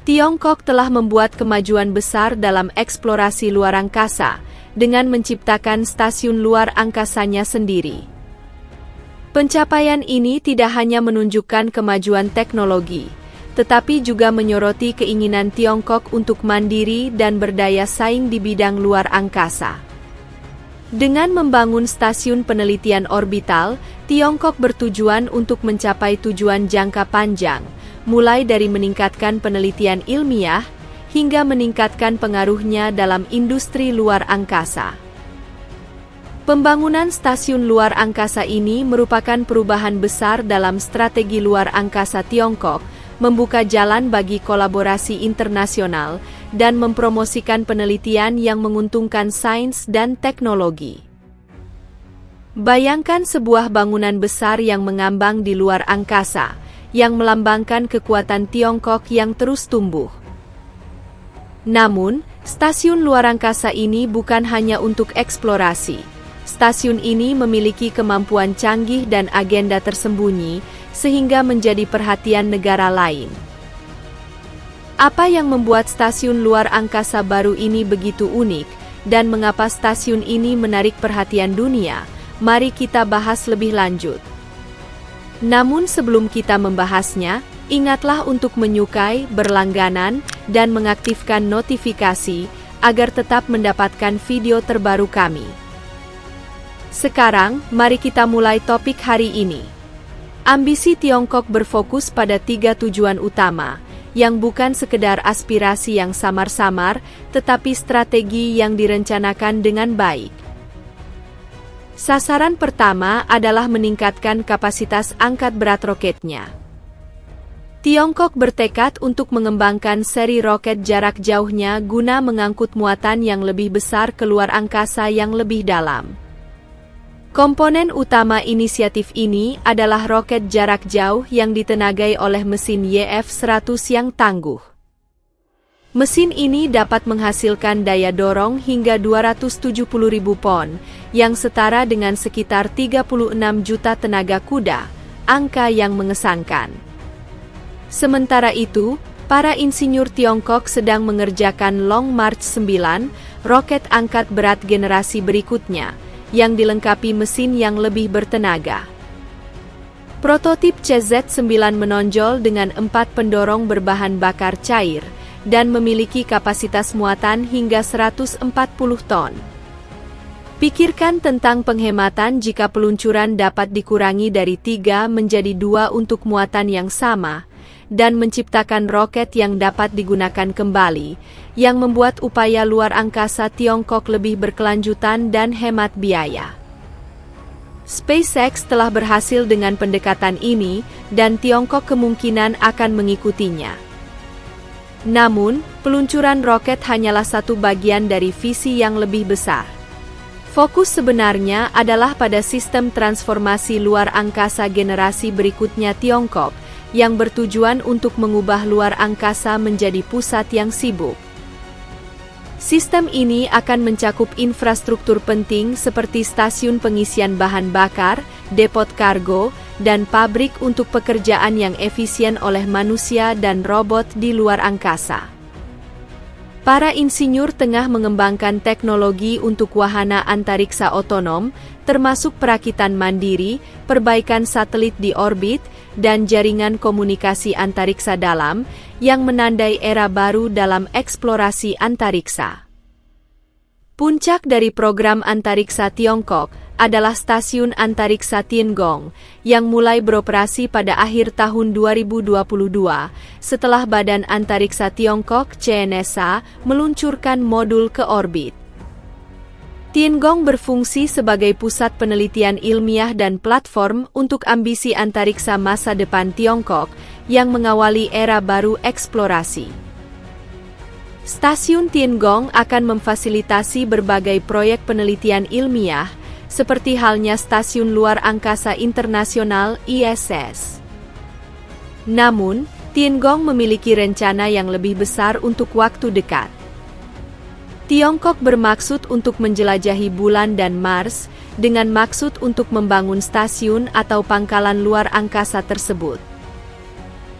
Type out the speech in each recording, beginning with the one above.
Tiongkok telah membuat kemajuan besar dalam eksplorasi luar angkasa dengan menciptakan stasiun luar angkasanya sendiri. Pencapaian ini tidak hanya menunjukkan kemajuan teknologi, tetapi juga menyoroti keinginan Tiongkok untuk mandiri dan berdaya saing di bidang luar angkasa. Dengan membangun stasiun penelitian orbital, Tiongkok bertujuan untuk mencapai tujuan jangka panjang, mulai dari meningkatkan penelitian ilmiah, hingga meningkatkan pengaruhnya dalam industri luar angkasa. Pembangunan stasiun luar angkasa ini merupakan perubahan besar dalam strategi luar angkasa Tiongkok, membuka jalan bagi kolaborasi internasional, dan mempromosikan penelitian yang menguntungkan sains dan teknologi. Bayangkan sebuah bangunan besar yang mengambang di luar angkasa, yang melambangkan kekuatan Tiongkok yang terus tumbuh. Namun, stasiun luar angkasa ini bukan hanya untuk eksplorasi. Stasiun ini memiliki kemampuan canggih dan agenda tersembunyi, sehingga menjadi perhatian negara lain. Apa yang membuat stasiun luar angkasa baru ini begitu unik, dan mengapa stasiun ini menarik perhatian dunia? Mari kita bahas lebih lanjut. Namun sebelum kita membahasnya, ingatlah untuk menyukai, berlangganan, dan mengaktifkan notifikasi, agar tetap mendapatkan video terbaru kami. Sekarang, mari kita mulai topik hari ini. Ambisi Tiongkok berfokus pada 3 tujuan utama, yang bukan sekedar aspirasi yang samar-samar, tetapi strategi yang direncanakan dengan baik. Sasaran pertama adalah meningkatkan kapasitas angkat berat roketnya. Tiongkok bertekad untuk mengembangkan seri roket jarak jauhnya guna mengangkut muatan yang lebih besar ke luar angkasa yang lebih dalam. Komponen utama inisiatif ini adalah roket jarak jauh yang ditenagai oleh mesin YF-100 yang tangguh. Mesin ini dapat menghasilkan daya dorong hingga 270.000 pon, yang setara dengan sekitar 36 juta tenaga kuda, angka yang mengesankan. Sementara itu, para insinyur Tiongkok sedang mengerjakan Long March 9, roket angkat berat generasi berikutnya, yang dilengkapi mesin yang lebih bertenaga. Prototip CZ-9 menonjol dengan 4 pendorong berbahan bakar cair, dan memiliki kapasitas muatan hingga 140 ton. Pikirkan tentang penghematan jika peluncuran dapat dikurangi dari 3 menjadi 2 untuk muatan yang sama, dan menciptakan roket yang dapat digunakan kembali, yang membuat upaya luar angkasa Tiongkok lebih berkelanjutan dan hemat biaya. SpaceX telah berhasil dengan pendekatan ini, dan Tiongkok kemungkinan akan mengikutinya. Namun, peluncuran roket hanyalah satu bagian dari visi yang lebih besar. Fokus sebenarnya adalah pada sistem transformasi luar angkasa generasi berikutnya Tiongkok, yang bertujuan untuk mengubah luar angkasa menjadi pusat yang sibuk. Sistem ini akan mencakup infrastruktur penting seperti stasiun pengisian bahan bakar, depot kargo, dan pabrik untuk pekerjaan yang efisien oleh manusia dan robot di luar angkasa. Para insinyur tengah mengembangkan teknologi untuk wahana antariksa otonom, termasuk perakitan mandiri, perbaikan satelit di orbit, dan jaringan komunikasi antariksa dalam, yang menandai era baru dalam eksplorasi antariksa. Puncak dari program antariksa Tiongkok adalah Stasiun Antariksa Tiangong, yang mulai beroperasi pada akhir tahun 2022, setelah Badan Antariksa Tiongkok (CNSA) meluncurkan modul ke orbit. Tiangong berfungsi sebagai pusat penelitian ilmiah dan platform untuk ambisi antariksa masa depan Tiongkok, yang mengawali era baru eksplorasi. Stasiun Tiangong akan memfasilitasi berbagai proyek penelitian ilmiah, seperti halnya Stasiun Luar Angkasa Internasional (ISS). Namun, Tiangong memiliki rencana yang lebih besar untuk waktu dekat. Tiongkok bermaksud untuk menjelajahi bulan dan Mars, dengan maksud untuk membangun stasiun atau pangkalan luar angkasa tersebut.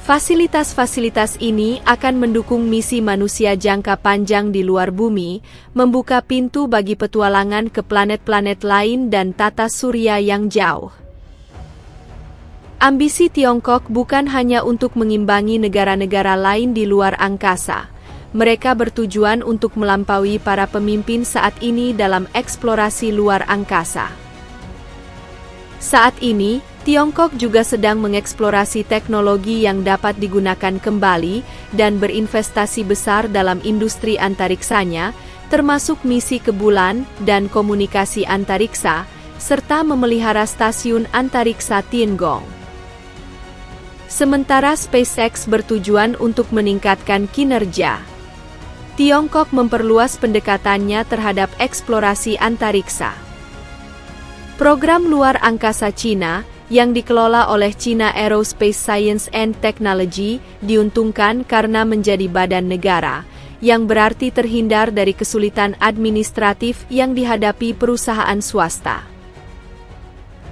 Fasilitas-fasilitas ini akan mendukung misi manusia jangka panjang di luar bumi, membuka pintu bagi petualangan ke planet-planet lain dan tata surya yang jauh. Ambisi Tiongkok bukan hanya untuk mengimbangi negara-negara lain di luar angkasa. Mereka bertujuan untuk melampaui para pemimpin saat ini dalam eksplorasi luar angkasa. Saat ini, Tiongkok juga sedang mengeksplorasi teknologi yang dapat digunakan kembali dan berinvestasi besar dalam industri antariksanya, termasuk misi ke bulan dan komunikasi antariksa, serta memelihara stasiun antariksa Tiangong. Sementara SpaceX bertujuan untuk meningkatkan kinerja. Tiongkok memperluas pendekatannya terhadap eksplorasi antariksa. Program luar angkasa Cina, yang dikelola oleh China Aerospace Science and Technology, diuntungkan karena menjadi badan negara, yang berarti terhindar dari kesulitan administratif yang dihadapi perusahaan swasta.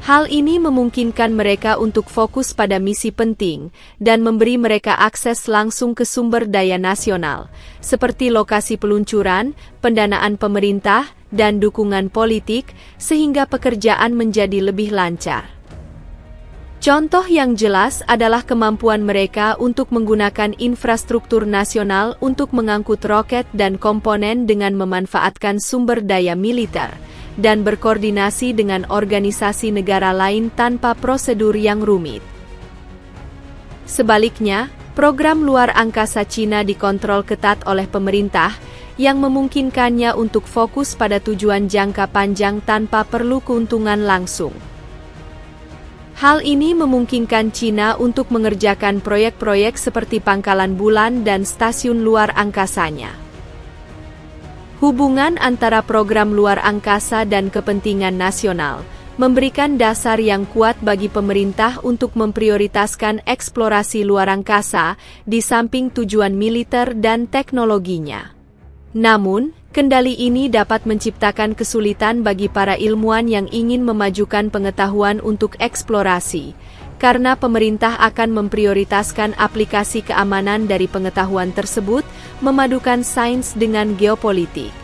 Hal ini memungkinkan mereka untuk fokus pada misi penting dan memberi mereka akses langsung ke sumber daya nasional, seperti lokasi peluncuran, pendanaan pemerintah, dan dukungan politik, sehingga pekerjaan menjadi lebih lancar. Contoh yang jelas adalah kemampuan mereka untuk menggunakan infrastruktur nasional untuk mengangkut roket dan komponen dengan memanfaatkan sumber daya militer, dan berkoordinasi dengan organisasi negara lain tanpa prosedur yang rumit. Sebaliknya, program luar angkasa Cina dikontrol ketat oleh pemerintah, yang memungkinkannya untuk fokus pada tujuan jangka panjang tanpa perlu keuntungan langsung. Hal ini memungkinkan Cina untuk mengerjakan proyek-proyek seperti pangkalan bulan dan stasiun luar angkasanya. Hubungan antara program luar angkasa dan kepentingan nasional memberikan dasar yang kuat bagi pemerintah untuk memprioritaskan eksplorasi luar angkasa di samping tujuan militer dan teknologinya. Namun, kendali ini dapat menciptakan kesulitan bagi para ilmuwan yang ingin memajukan pengetahuan untuk eksplorasi, karena pemerintah akan memprioritaskan aplikasi keamanan dari pengetahuan tersebut, memadukan sains dengan geopolitik.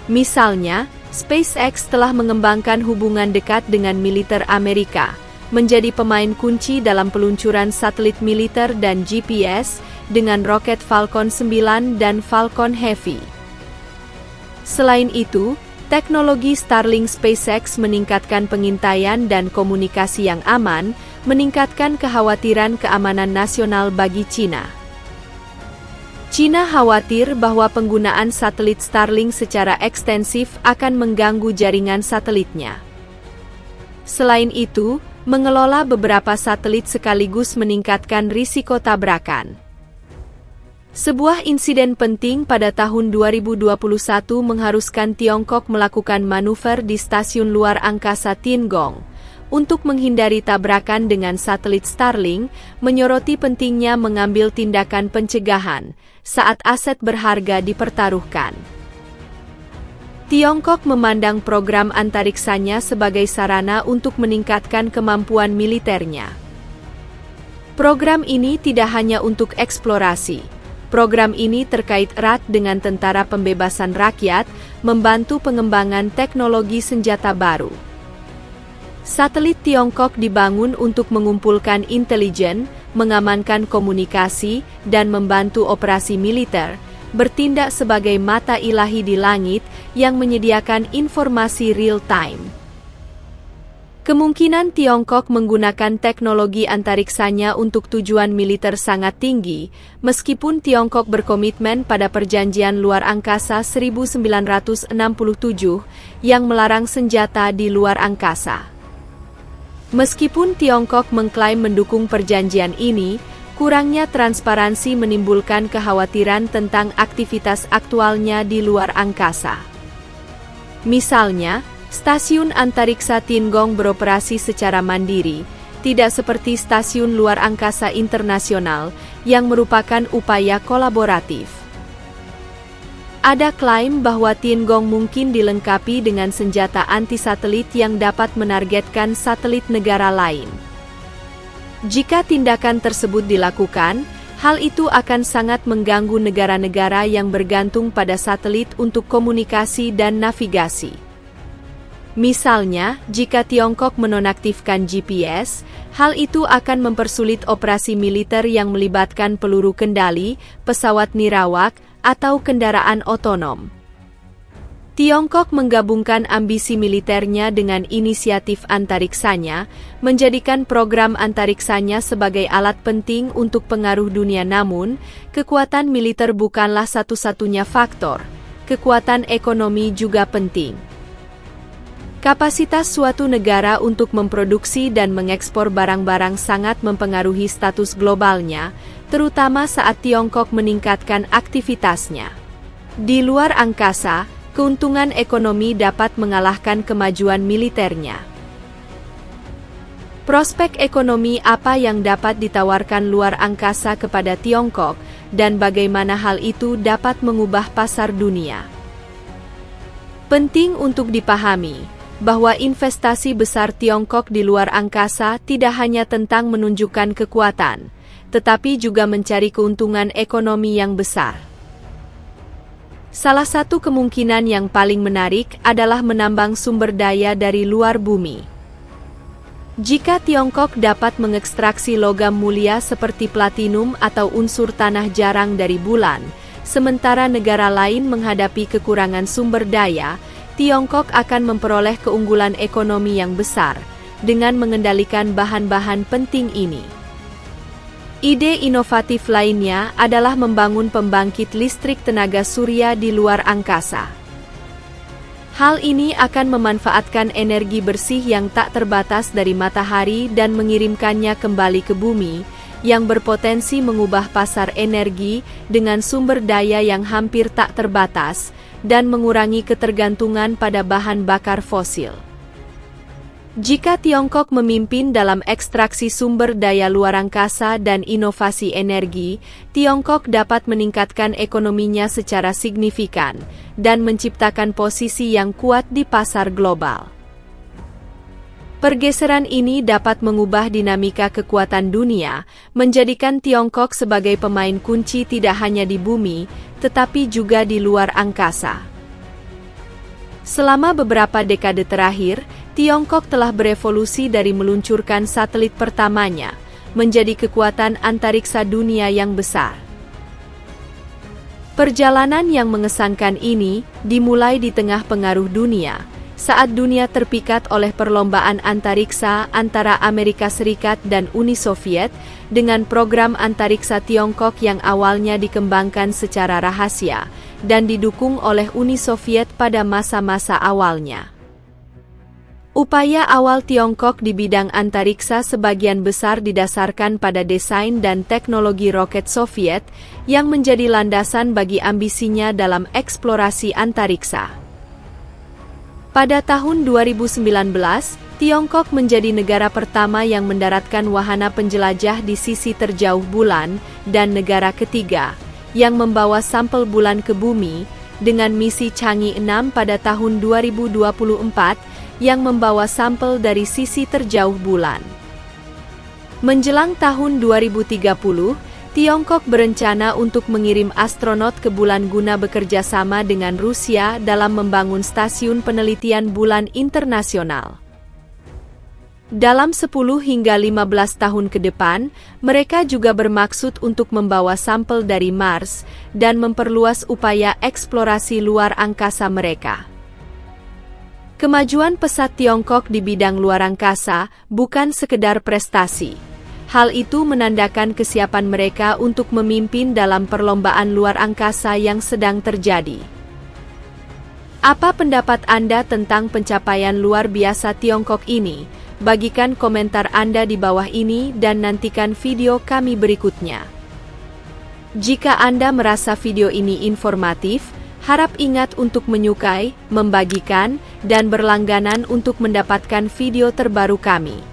Misalnya, SpaceX telah mengembangkan hubungan dekat dengan militer Amerika, menjadi pemain kunci dalam peluncuran satelit militer dan GPS dengan roket Falcon 9 dan Falcon Heavy. Selain itu, teknologi Starlink SpaceX meningkatkan pengintaian dan komunikasi yang aman, meningkatkan kekhawatiran keamanan nasional bagi Cina. Cina khawatir bahwa penggunaan satelit Starlink secara ekstensif akan mengganggu jaringan satelitnya. Selain itu, mengelola beberapa satelit sekaligus meningkatkan risiko tabrakan. Sebuah insiden penting pada tahun 2021 mengharuskan Tiongkok melakukan manuver di stasiun luar angkasa Tiangong untuk menghindari tabrakan dengan satelit Starlink, menyoroti pentingnya mengambil tindakan pencegahan saat aset berharga dipertaruhkan. Tiongkok memandang program antariksanya sebagai sarana untuk meningkatkan kemampuan militernya. Program ini tidak hanya untuk eksplorasi. Program ini terkait erat dengan Tentara Pembebasan Rakyat, membantu pengembangan teknologi senjata baru. Satelit Tiongkok dibangun untuk mengumpulkan intelijen, mengamankan komunikasi, dan membantu operasi militer, bertindak sebagai mata ilahi di langit yang menyediakan informasi real-time. Kemungkinan Tiongkok menggunakan teknologi antariksanya untuk tujuan militer sangat tinggi, meskipun Tiongkok berkomitmen pada Perjanjian Luar Angkasa 1967 yang melarang senjata di luar angkasa. Meskipun Tiongkok mengklaim mendukung perjanjian ini, kurangnya transparansi menimbulkan kekhawatiran tentang aktivitas aktualnya di luar angkasa. Misalnya, stasiun antariksa Tiangong beroperasi secara mandiri, tidak seperti stasiun luar angkasa internasional yang merupakan upaya kolaboratif. Ada klaim bahwa Tiangong mungkin dilengkapi dengan senjata anti-satelit yang dapat menargetkan satelit negara lain. Jika tindakan tersebut dilakukan, hal itu akan sangat mengganggu negara-negara yang bergantung pada satelit untuk komunikasi dan navigasi. Misalnya, jika Tiongkok menonaktifkan GPS, hal itu akan mempersulit operasi militer yang melibatkan peluru kendali, pesawat nirawak, atau kendaraan otonom. Tiongkok menggabungkan ambisi militernya dengan inisiatif antariksanya, menjadikan program antariksanya sebagai alat penting untuk pengaruh dunia. Namun, kekuatan militer bukanlah satu-satunya faktor. Kekuatan ekonomi juga penting. Kapasitas suatu negara untuk memproduksi dan mengekspor barang-barang sangat mempengaruhi status globalnya, terutama saat Tiongkok meningkatkan aktivitasnya di luar angkasa. Keuntungan ekonomi dapat mengalahkan kemajuan militernya. Prospek ekonomi apa yang dapat ditawarkan luar angkasa kepada Tiongkok, dan bagaimana hal itu dapat mengubah pasar dunia? Penting untuk dipahami bahwa investasi besar Tiongkok di luar angkasa tidak hanya tentang menunjukkan kekuatan, tetapi juga mencari keuntungan ekonomi yang besar. Salah satu kemungkinan yang paling menarik adalah menambang sumber daya dari luar bumi. Jika Tiongkok dapat mengekstraksi logam mulia seperti platinum atau unsur tanah jarang dari bulan, sementara negara lain menghadapi kekurangan sumber daya, Tiongkok akan memperoleh keunggulan ekonomi yang besar dengan mengendalikan bahan-bahan penting ini. Ide inovatif lainnya adalah membangun pembangkit listrik tenaga surya di luar angkasa. Hal ini akan memanfaatkan energi bersih yang tak terbatas dari matahari dan mengirimkannya kembali ke bumi, yang berpotensi mengubah pasar energi dengan sumber daya yang hampir tak terbatas, dan mengurangi ketergantungan pada bahan bakar fosil. Jika Tiongkok memimpin dalam ekstraksi sumber daya luar angkasa dan inovasi energi, Tiongkok dapat meningkatkan ekonominya secara signifikan dan menciptakan posisi yang kuat di pasar global. Pergeseran ini dapat mengubah dinamika kekuatan dunia, menjadikan Tiongkok sebagai pemain kunci tidak hanya di bumi, tetapi juga di luar angkasa. Selama beberapa dekade terakhir, Tiongkok telah berevolusi dari meluncurkan satelit pertamanya, menjadi kekuatan antariksa dunia yang besar. Perjalanan yang mengesankan ini dimulai di tengah pengaruh dunia, saat dunia terpikat oleh perlombaan antariksa antara Amerika Serikat dan Uni Soviet, dengan program antariksa Tiongkok yang awalnya dikembangkan secara rahasia dan didukung oleh Uni Soviet pada masa-masa awalnya. Upaya awal Tiongkok di bidang antariksa sebagian besar didasarkan pada desain dan teknologi roket Soviet, yang menjadi landasan bagi ambisinya dalam eksplorasi antariksa. Pada tahun 2019, Tiongkok menjadi negara pertama yang mendaratkan wahana penjelajah di sisi terjauh bulan, dan negara ketiga yang membawa sampel bulan ke bumi, dengan misi Chang'e 6 pada tahun 2024, yang membawa sampel dari sisi terjauh bulan. Menjelang tahun 2030, Tiongkok berencana untuk mengirim astronot ke bulan guna bekerja sama dengan Rusia dalam membangun stasiun penelitian bulan internasional. Dalam 10 hingga 15 tahun ke depan, mereka juga bermaksud untuk membawa sampel dari Mars dan memperluas upaya eksplorasi luar angkasa mereka. Kemajuan pesat Tiongkok di bidang luar angkasa bukan sekedar prestasi. Hal itu menandakan kesiapan mereka untuk memimpin dalam perlombaan luar angkasa yang sedang terjadi. Apa pendapat Anda tentang pencapaian luar biasa Tiongkok ini? Bagikan komentar Anda di bawah ini dan nantikan video kami berikutnya. Jika Anda merasa video ini informatif, harap ingat untuk menyukai, membagikan, dan berlangganan untuk mendapatkan video terbaru kami.